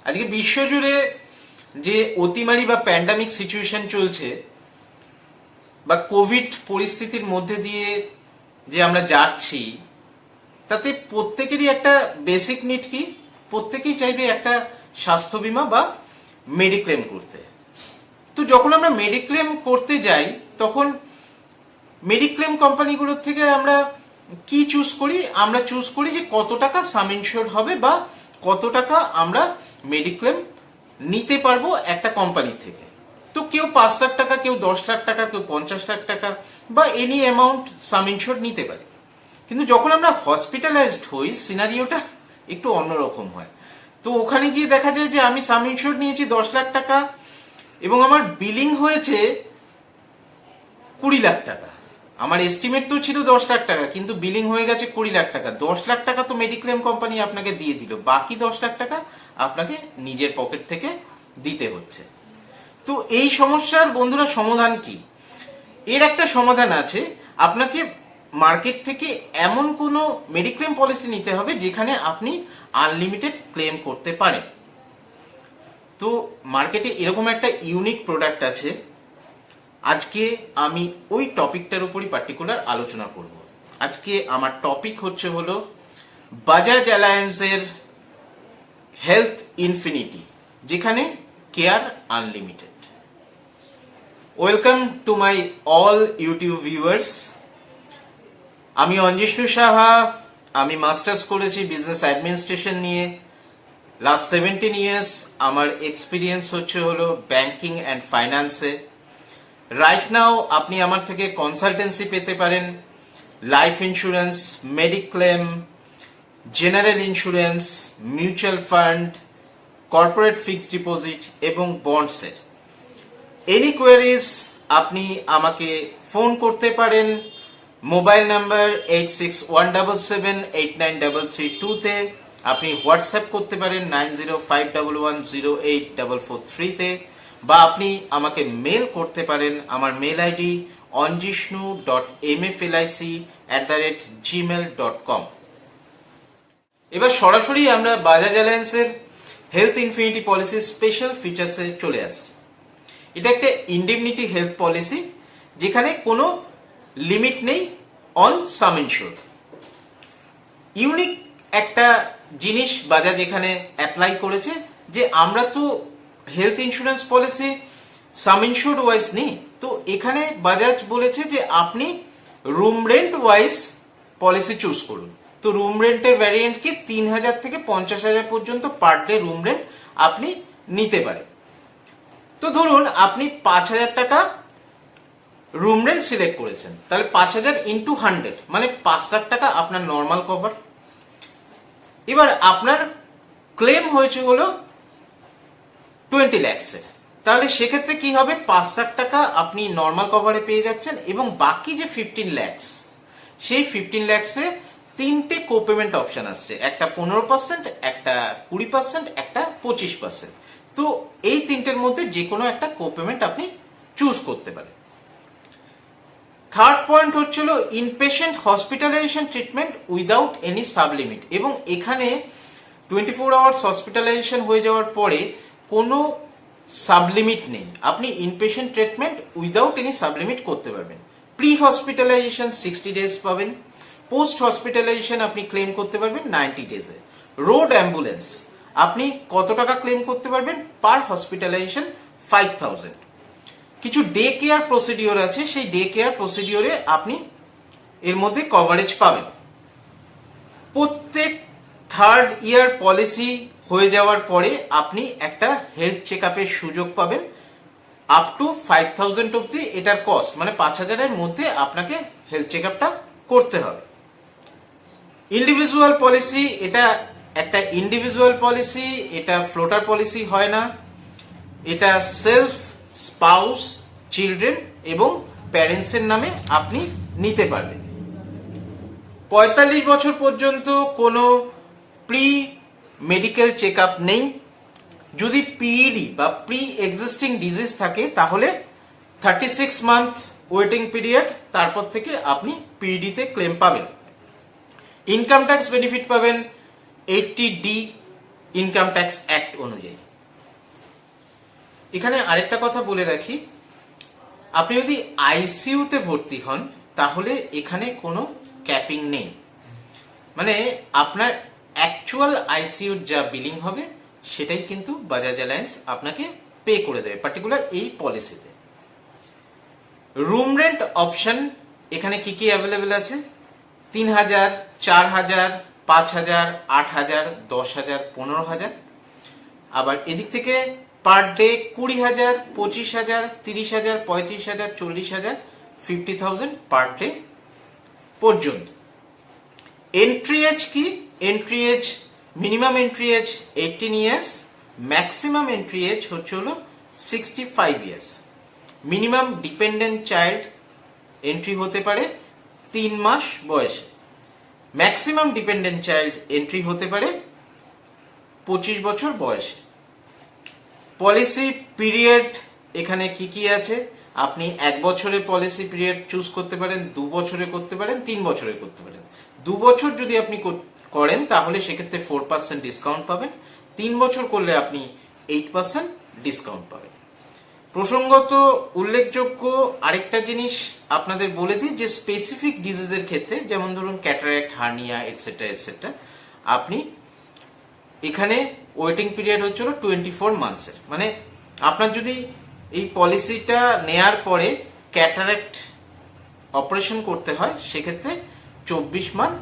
আজকে বিশ্বজুড়ে যে অতিমারি বা প্যান্ডামিক সিচুয়েশন চলছে বা কোভিড পরিস্থিতির মধ্যে দিয়ে যে আমরা যাচ্ছি, তাতে প্রত্যেকেরই একটা বেসিক নিড কি, প্রত্যেকেই চাইবে একটা স্বাস্থ্য বীমা বা মেডিক্লেম করতে। তো যখন আমরা মেডিক্লেম করতে যাই, তখন মেডিক্লেম কোম্পানিগুলোর থেকে আমরা কি চুজ করি? আমরা চুজ করি যে কত টাকা সাম ইনশিওর্ড হবে বা কত টাকা আমরা মেডিক্লেম নিতে পারবো একটা কোম্পানির থেকে। তো কেউ 5 লাখ টাকা, কেউ 10 লাখ টাকা, কেউ 50 লাখ টাকা বা এনি অ্যামাউন্ট সাম ইনশিওর্ড নিতে পারে। কিন্তু যখন আমরা হসপিটালাইজড হই, সিনারিওটা একটু অন্যরকম হয়। তো ওখানে গিয়ে দেখা যায় যে আমি সাম ইনশিওর্ড নিয়েছি 10 লাখ টাকা এবং আমার বিলিং হয়েছে 20 লাখ টাকা। আমার এস্টিমেট তো ছিল 10 লাখ টাকা, কিন্তু বিলিং হয়ে গেছে 20 লাখ টাকা। 10 লাখ টাকা তো মেডিক্লেম কোম্পানি আপনাকে দিয়ে দিল, বাকি 10 লাখ টাকা আপনাকে নিজের পকেট থেকে দিতে হচ্ছে। তো এই সমস্যার বন্ধুরা সমাধান কি? এর একটা সমাধান আছে। আপনাকে মার্কেট থেকে এমন কোনো মেডিক্লেম পলিসি নিতে হবে যেখানে আপনি আনলিমিটেড ক্লেম করতে পারেন। তো মার্কেটে এরকম একটা ইউনিক প্রোডাক্ট আছে। আজকে আমি ওই টপিকটার উপরই পার্টিকুলার আলোচনা করব। আজকে আমার টপিক হলো বাজাজ অ্যালায়েন্সের হেলথ ইনফিনিটি, যেখানে care unlimited. Welcome to my all YouTube viewers. আমি অঞ্জিষ্ণু সাহা। আমি মাস্টার্স করেছি বিজনেস অ্যাডমিনিস্ট্রেশন নিয়ে। লাস্ট 17 ইয়ার্স আমার এক্সপিরিয়েন্স হলো ব্যাংকিং অ্যান্ড ফাইন্যান্সে। রাইট নাও আপনি আমার থেকে কনসালটেন্সি পেতে পারেন life insurance, mediclaim, general insurance, mutual fund, corporate fixed deposit এবং বন্ডসের। এনি কোয়ারিজ আপনি আমাকে ফোন করতে পারেন মোবাইল নাম্বার 8617789332 তে। আপনি হোয়াটসঅ্যাপ করতে পারেন 9051108443 তে, বা আপনি আমাকে মেল করতে পারেন। আমার মেল আইডি onjishnu.mflic@gmail.com। এবার সরাসরি আমরা বাজাজ অ্যালায়েন্সের হেলথ ইনফিনিটি পলিসির স্পেশাল ফিচার্সে চলে আসছি। এটা একটা ইনডেমনিটি হেলথ পলিসি যেখানে কোনো লিমিট নেই অন সাম ইনশিওর্ড। ইউনিক একটা জিনিস বাজাজ এখানে অ্যাপ্লাই করেছে যে আমরা তো হেলথ ইন্স্যুরেন্স পলিসি সাম ইনশিওর্ড ওয়াইজ নেই, তো এখানে বাজাজ বলেছে যে আপনি room rent wise policy choose করুন। তো রুম রেন্টের ভ্যারিয়েন্ট কি 3,000 থেকে 50,000 পর্যন্ত পার ডে রুম রেন্ট আপনি নিতে পারেন। তো ধরুন আপনি 5,000 টাকা রুম রেন্ট সিলেক্ট করেছেন, তাহলে 5,000 ইন্টু 100 মানে 5 লাখ টাকা আপনার নর্মাল কভার। এবার আপনার ক্লেম হয়েছে 20 lakhs-এর, তাহলে সেক্ষেত্রে কি হবে? 5 লাখ টাকা আপনি নর্মাল কভারে পেয়ে যাচ্ছেন এবং বাকি যে 15 lakhs, সেই 15 lakhs-এ 3টে কোপেমেন্ট অপশন আসছে, একটা 15%, একটা 20%, একটা 25%। তো এই 3টের মধ্যে যে কোনো একটা কোপেমেন্ট আপনি চুজ করতে পারেন। থার্ড পয়েন্ট হচ্ছিল inpatient hospitalization treatment without any sublimit, এবং এখানে 24 আওয়ার্স হসপিটালাইজেশন হয়ে যাওয়ার পরে কোনো সাবলিমিট নেই। আপনি ইনপেশেন্ট ট্রিটমেন্ট উইদাউট এনি সাবলিমিট করতে পারবেন। প্রি হসপিটালাইজেশন 60 ডেজ পাবেন। পোস্ট হসপিটালাইজেশন আপনি ক্লেম করতে পারবেন 90 ডেজে। রোড অ্যাম্বুলেন্স আপনি কত টাকা ক্লেম করতে পারবেন? পার হসপিটালাইজেশন 5,000। কিছু ডে কেয়ার প্রসিডিওর আছে, সেই ডে কেয়ার প্রসিডিওরে আপনি এর মধ্যে কভারেজ পাবেন। প্রত্যেক থার্ড ইয়ার পলিসি হয়ে যাওয়ার পরে আপনি একটা হেলথ চেক আপের সুযোগ পাবেন আপ টু 5,000 অব্দি। এটার কস্ট মানে 5,000-এর মধ্যে আপনাকে হেলথ চেক আপটা করতে হবে। ইন্ডিভিজুয়াল পলিসি, এটা একটা ইন্ডিভিজুয়াল পলিসি, এটা ফ্লোটার পলিসি হয় না। এটা সেলফ, স্পাউস, চিলড্রেন এবং প্যারেন্টসের নামে আপনি নিতে পারবেন। 45 বছর পর্যন্ত কোনো প্রি মেডিকেল চেক আপ নেই। যদি পিইডি বা প্রি এক্সিস্টিং ডিজিজ থাকে তাহলে 36 মান্থ ওয়েটিং পিরিয়ড, তারপর থেকে আপনি পিইডিতে ক্লেম পাবেন। ইনকাম ট্যাক্স বেনিফিট পাবেন 80D ইনকাম ট্যাক্স অ্যাক্ট অনুযায়ী। এখানে আরেকটা কথা বলে রাখি, আপনি যদি আইসিইউতে ভর্তি হন তাহলে এখানে কোনো ক্যাপিং নেই, মানে আপনার অ্যাকচুয়াল আইসিইউর যা বিলিং হবে সেটাই কিন্তু বাজাজ অ্যালায়েন্স আপনাকে পে করে দেবে পার্টিকুলার এই পলিসিতে। রুম রেন্ট অপশন এখানে কি কি অ্যাভেলেবেল আছে? 3,000, 4,000, 5,000, 8,000, 10,000, 15,000। আবার এদিক থেকে পার ডে 20,000, 25,000, 30,000, 35,000, 40,000, 50,000 পার ডে পর্যন্ত। এন্ট্রি এজ কি? Entry age, minimum entry age 18 years, maximum entry age হচ্ছে হলো 65 years. Minimum dependent child entry হতে পারে 3 মাস বয়সে, ম্যাক্সিমাম ডিপেন্ডেন্ট চাইল্ড এন্ট্রি হতে পারে 25 বছর বয়সে। পলিসি পিরিয়ড এখানে কি কি আছে? আপনি 1 বছরের পলিসি পিরিয়ড চুজ করতে পারেন, 2 বছরে করতে পারেন, 3 বছরে করতে পারেন। 2 বছর যদি আপনি করেন তাহলে সেক্ষেত্রে 4% ডিসকাউন্ট পাবেন, 3 বছর করলে আপনি 8% ডিসকাউন্ট পাবেন। প্রসঙ্গত উল্লেখযোগ্য আরেকটা জিনিস আপনাদের বলে দিই যে স্পেসিফিক ডিজিজের ক্ষেত্রে, যেমন ধরুন ক্যাটারাক্ট, হার্নিয়া এটসেট্রা এটসেট্রা, আপনি এখানে ওয়েটিং পিরিয়ড হচ্ছিল 24 মান্থসের। মানে আপনার যদি এই পলিসিটা নেয়ার পরে ক্যাটারাক্ট অপারেশন করতে হয় সেক্ষেত্রে 24 মান্থ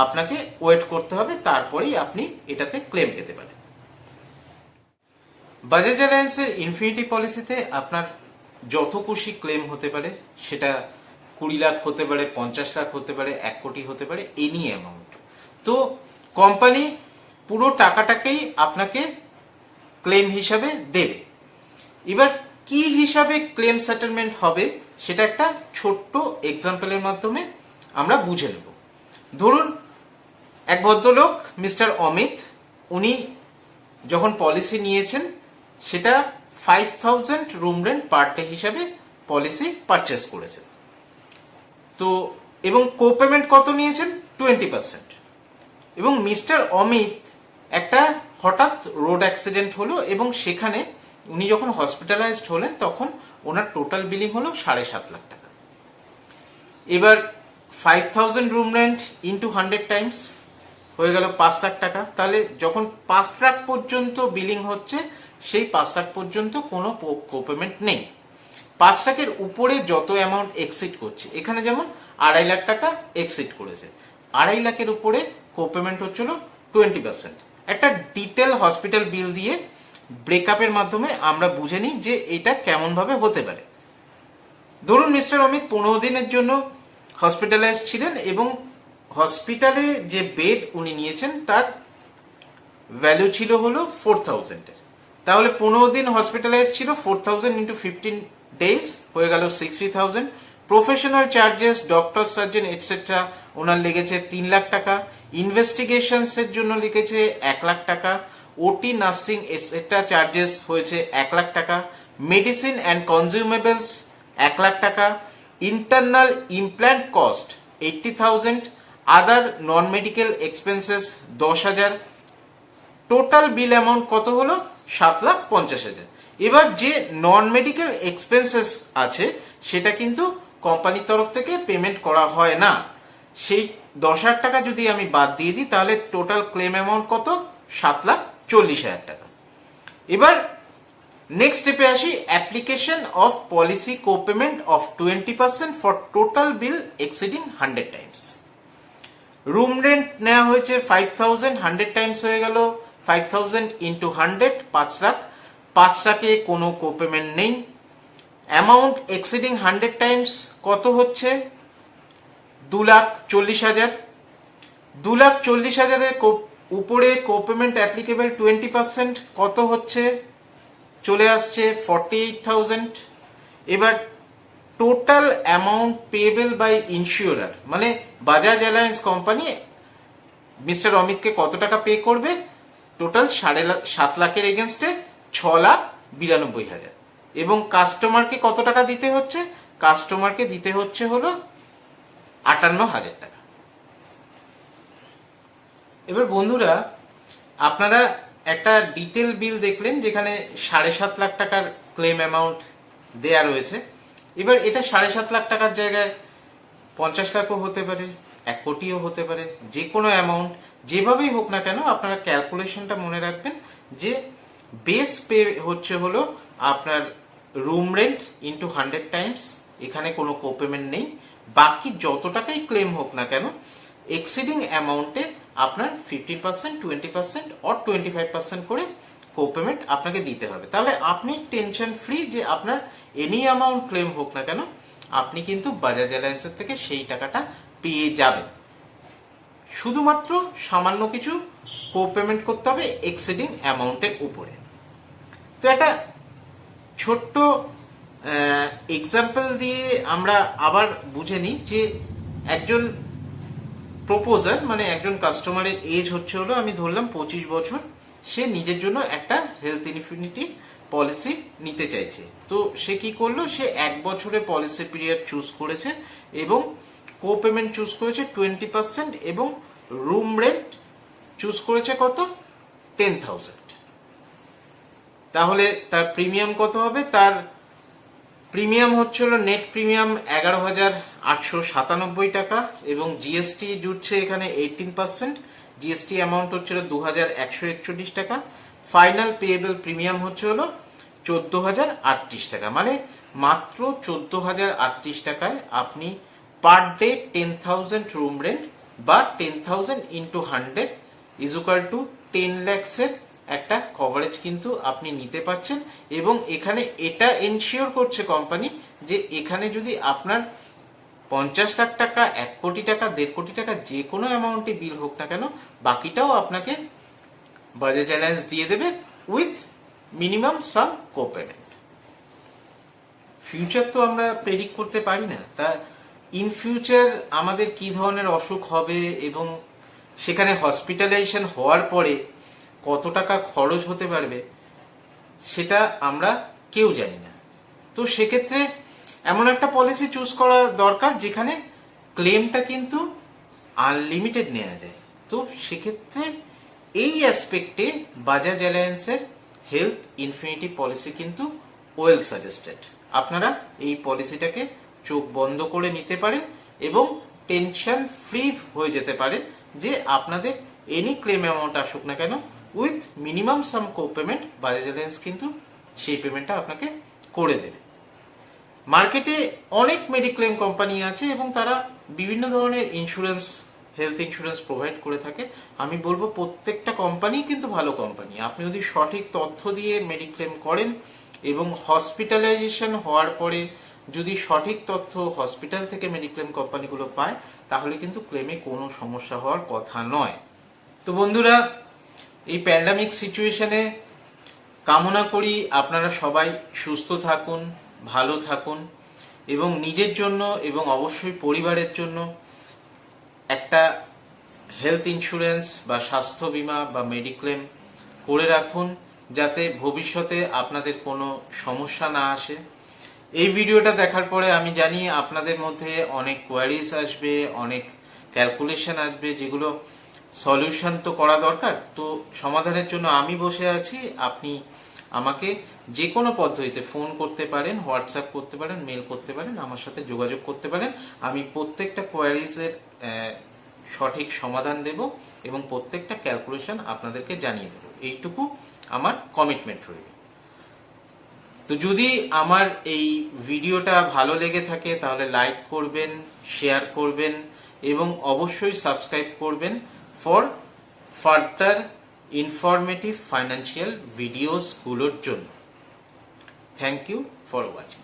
আপনাকে ওয়েট করতে হবে, তারপরেই আপনি এটাতে ক্লেম পেতে পারেন। বাজাজ অ্যালায়েন্সের ইনফিনিটি পলিসিতে আপনার যত খুশি ক্লেম হতে পারে, সেটা 20 লাখ হতে পারে, 50 লাখ হতে পারে, 1 কোটি হতে পারে, এনি অ্যামাউন্ট। তো কোম্পানি পুরো টাকাটাকেই আপনাকে ক্লেম হিসাবে দেবে। এবার কি হিসাবে ক্লেম সেটেলমেন্ট হবে সেটা একটা ছোট্ট এক্সাম্পলের মাধ্যমে আমরা বুঝে নেব। ধরুন এক ভদ্রলোক মিস্টার অমিত, উনি যখন পলিসি নিয়েছেন সেটা 5,000 রুম রেন্ট পার ডে হিসাবে পলিসি পারচেস করেছেন। তো এবং কোপেমেন্ট কত নিয়েছেন? 20%। এবং মিস্টার অমিত একটা হঠাৎ রোড অ্যাক্সিডেন্ট হলো এবং সেখানে উনি যখন হসপিটালাইজড হলেন তখন ওনার টোটাল বিলিং হলো 7.5 লাখ টাকা। এবার 5,000 রুম রেন্ট ইন্টু 100 টাইমস হয়ে গেল 5 লাখ টাকা। তাহলে যখন 5 লাখ পর্যন্ত বিলিং হচ্ছে সেই 5 লাখ পর্যন্ত কোনো কোপেমেন্ট নেই। 5 লাখের উপরে যত অ্যামাউন্ট এক্সিড করছে, এখানে যেমন 2.5 লাখ টাকা এক্সিড করেছে, 2.5 লাখের উপরে কোপেমেন্ট হচ্ছিল 20%। একটা ডিটেল হসপিটাল বিল দিয়ে ব্রেকআপের মাধ্যমে আমরা বুঝে নিই যে এটা কেমন ভাবে হতে পারে। ধরুন মিস্টার অমিত 15 দিনের জন্য হসপিটালাইজ ছিলেন এবং হসপিটালে যে বেড উনি নিয়েছেন তার ভ্যালু ছিল হলো 4,000 এর। তাহলে 15 দিন হসপিটালাইজ ছিল, 4,000 ইন্টু 15 ডেজ হয়ে গেল 60,000। Professional charges, doctor, surgeon etcetera ওনার লেগেছে 3 লাখ টাকা। ইনভেস্টিগেশনস এর জন্য লিখেছে 1 লাখ টাকা। ওটি, নার্সিং এটসেট্রা চার্জেস হয়েছে 1 লাখ টাকা। মেডিসিন অ্যান্ড কনজিউমেবলস 1 লাখ টাকা। Internal implant cost 80,000। Other non medical expenses 10,000। Total bill amount কত হলো? 7,50,000। এবার যে নন মেডিকেল এক্সপেন্সেস আছে সেটা কিন্তু কোম্পানির তরফ থেকে পেমেন্ট করা হয় না। সেই 10,000 টাকা যদি আমি বাদ দিয়ে দিই তাহলে টোটাল ক্লেম অ্যামাউন্ট কত? 7,40,000 টাকা। এবার নেক্সট স্টেপে আসি, application of policy copayment of 20% for total bill exceeding 100 times. Room rent নেওয়া হয়েছে 5,000, 100 টাইমস হয়ে গেল 5,000 ইন্টু 100, 5 লাখ। 5 লাখে কোনো কোপেমেন্ট নেই। অ্যামাউন্ট এক্সিডিং 100 টাইমস কত হচ্ছে? 2,40,000। 2,40,000 এর উপরে কোপেমেন্ট অ্যাপ্লিকেবল 20% কত হচ্ছে? চলে আসছে 48,000। এবার total amount payable by insurer, মানে বাজাজ অ্যালায়েন্স কোম্পানি মিস্টার অমিতকে কত টাকা পে করবে? টোটাল 7.5 লাখের এগেনস্টে 6,92,000। এবং কাস্টমারকে কত টাকা দিতে হচ্ছে? কাস্টমারকে দিতে হচ্ছে হলো 58,000 টাকা। এবার বন্ধুরা, আপনারা একটা ডিটেল বিল দেখলেন যেখানে 7.5 লাখ টাকার ক্লেম অ্যামাউন্ট দেয়া রয়েছে। এবার এটা 7.5 লাখ টাকার জায়গায় 50 লাখও হতে পারে, 1 কোটিও হতে পারে, যে কোনো অ্যামাউন্ট যেভাবেই হোক না কেন আপনারা ক্যালকুলেশনটা মনে রাখবেন যে বেস পে হচ্ছে হলো আপনার রুম রেন্ট ইন্টু 100 টাইমস, এখানে কোনো কোপেমেন্ট নেই। বাকি যত টাকাই ক্লেম হোক না কেন এক্সিডিং অ্যামাউন্টে আপনার 15%, 20% অর 25% করে কোপেমেন্ট আপনাকে দিতে হবে। তাহলে আপনি টেনশন ফ্রি যে আপনার এনি অ্যামাউন্ট ক্লেম হোক না কেন আপনি কিন্তু বাজাজ অ্যালায়েন্সের থেকে সেই টাকাটা পেয়ে যাবেন। শুধুমাত্র সামান্য কিছু কোপেমেন্ট করতে হবে এক্সিডিং অ্যামাউন্টের উপরে। তো একটা ছোট্ট এক্সাম্পল দিয়ে আমরা আবার বুঝে নিই যে একজন প্রপোজার মানে একজন কাস্টমারের এজ হচ্ছে হলো আমি ধরলাম 25 বছর, সে নিজের জন্য একটা হেলথ ইনফিনিটি পলিসি নিতে চাইছে। তো সে কি করলো, সে 1 বছরের পলিসি পিরিয়ড চুজ করেছে এবং কোপেমেন্ট চুজ করেছে 20% এবং রুম রেন্ট চুজ করেছে কত, 10,000। তাহলে তার প্রিমিয়াম কত হবে, তার প্রিমিয়াম হচ্ছে হলো নেট প্রিমিয়াম 11,897 টাকা এবং জিএসটি জুটছে এখানে 18%, জিএসটি অ্যামাউন্ট হচ্ছে 2,141 টাকা। ফাইনাল পেয়েবল প্রিমিয়াম হচ্ছে হলো 14,038 টাকা। মানে মাত্র 14,038 টাকায় আপনি পার ডে 10,000 রুম রেন্ট বা 10,000 ইন্টু 100 ইজ ইকুয়াল টু 10 lakhs-এর একটা কভারেজ কিন্তু আপনি নিতে পারছেন। এবং এখানে এটা এনশিওর করছে কোম্পানি যে এখানে যদি আপনার 50 লাখ টাকা, 1 কোটি টাকা, 1.5 কোটি টাকা যে কোনো অ্যামাউন্টে বিল হোক না কেন বাকিটাও আপনাকে বাজাজ অ্যালায়েন্স দিয়ে দেবে উইথ মিনিমাম সাম কোপেমেন্ট। ফিউচার তো আমরা প্রেডিক্ট করতে পারি না, তা ইন ফিউচার আমাদের কি ধরনের অসুখ হবে এবং সেখানে হসপিটালাইজেশন হওয়ার পরে কত টাকা খরচ হতে পারবে সেটা আমরা কেউ জানি না। তো সেক্ষেত্রে এমন একটা পলিসি চুজ করা দরকার যেখানে ক্লেমটা কিন্তু আনলিমিটেড নেওয়া যায়। তো সেক্ষেত্রে এই অ্যাসপেক্টে বাজাজ অ্যালায়েন্সের হেলথ ইনফিনিটি পলিসি কিন্তু ওয়েল সাজেস্টেড। আপনারা এই পলিসিটাকে চোখ বন্ধ করে নিতে পারেন এবং টেনশন ফ্রি হয়ে যেতে পারেন যে আপনাদের এনি ক্লেম অ্যামাউন্ট আসুক না কেন with minimum some copayment Bajaj Allianz কিন্তু সেই পেমেন্টটা আপনাকে করে দেবে। মার্কেটে অনেক মেডিক্লেম কোম্পানি আছে এবং তারা বিভিন্ন ধরনের ইন্স্যুরেন্স, হেলথ ইন্স্যুরেন্স প্রোভাইড করে থাকে। আমি বলবো প্রত্যেকটা কোম্পানি কিন্তু ভালো কোম্পানি। আপনি যদি সঠিক তথ্য দিয়ে মেডিক্লেম করেন এবং হসপিটালাইজেশন হওয়ার পরে যদি সঠিক তথ্য হসপিটাল থেকে মেডিক্লেম কোম্পানিগুলো পায় তাহলে কিন্তু ক্লেমে কোনো সমস্যা হওয়ার কথা নয়। তো বন্ধুরা, এই প্যান্ডামিক সিচুয়েশনে কামনা করি আপনারা সবাই সুস্থ থাকুন, ভালো থাকুন এবং নিজের জন্য এবং অবশ্যই পরিবারের জন্য একটা হেলথ ইন্স্যুরেন্স বা স্বাস্থ্য বীমা বা মেডিক্লেম করে রাখুন যাতে ভবিষ্যতে আপনাদের কোনো সমস্যা না আসে। এই ভিডিওটা দেখার পরে আমি জানি আপনাদের মধ্যে অনেক কোয়ারিজ আসবে, অনেক ক্যালকুলেশন আসবে, যেগুলো সলিউশন তো করা দরকার। তো সমাধানের জন্য আমি বসে আছি। আপনি আমাকে যে কোনো পদ্ধতিতে ফোন করতে পারেন, হোয়াটসঅ্যাপ করতে পারেন, মেল করতে পারেন, আমার সাথে যোগাযোগ করতে পারেন। আমি প্রত্যেকটা কোয়ারিজের সঠিক সমাধান দেব এবং প্রত্যেকটা ক্যালকুলেশন আপনাদেরকে জানিয়ে দেব, এইটুকু আমার কমিটমেন্ট রইল। তো যদি আমার এই ভিডিওটা ভালো লেগে থাকে তাহলে লাইক করবেন, শেয়ার করবেন এবং অবশ্যই সাবস্ক্রাইব করবেন ফর ফার্দার ইনফরমেটিভ ফাইন্যান্সিয়াল ভিডিওসগুলোর জন্য। Thank you for watching.